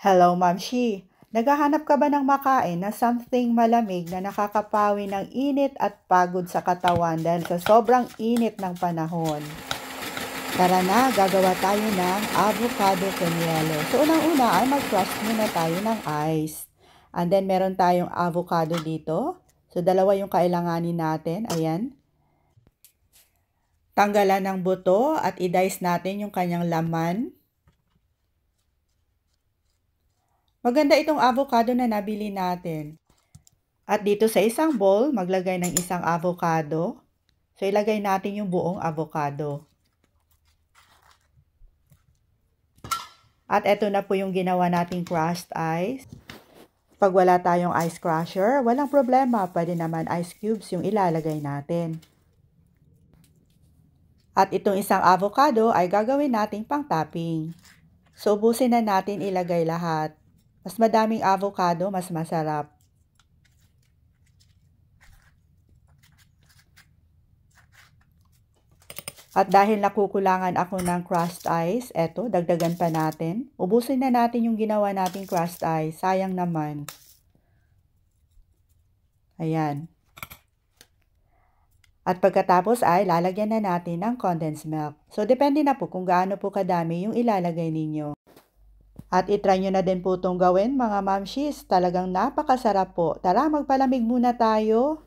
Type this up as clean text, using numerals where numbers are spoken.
Hello, Mamshi. Naghahanap ka ba ng makain na something malamig na nakakapawi ng init at pagod sa katawan dahil sa sobrang init ng panahon? Tara na, gagawa tayo ng avocado con yelo. So, unang-una ay mag-crush muna tayo ng ice. And then, meron tayong avocado dito. So, dalawa yung kailanganin natin. Ayan. Tanggalan ng buto at i-dice natin yung kanyang laman. Maganda itong avocado na nabili natin. At dito sa isang bowl, maglagay ng isang avocado. So, ilagay natin yung buong avocado. At eto na po yung ginawa nating crushed ice. Pag wala tayong ice crusher, walang problema. Pwede naman ice cubes yung ilalagay natin. At itong isang avocado ay gagawin nating pang topping. So, ubusin na natin ilagay lahat. Mas madaming avocado, mas masarap. At dahil nakukulangan ako ng crushed ice, eto, dagdagan pa natin. Ubusin na natin yung ginawa nating crushed ice. Sayang naman. Ayan. At pagkatapos ay lalagyan na natin ng condensed milk. So, depende na po kung gaano po kadami yung ilalagay ninyo. At itry nyo na din po itong gawin mga mamshis. Talagang napakasarap po. Tara, magpalamig muna tayo.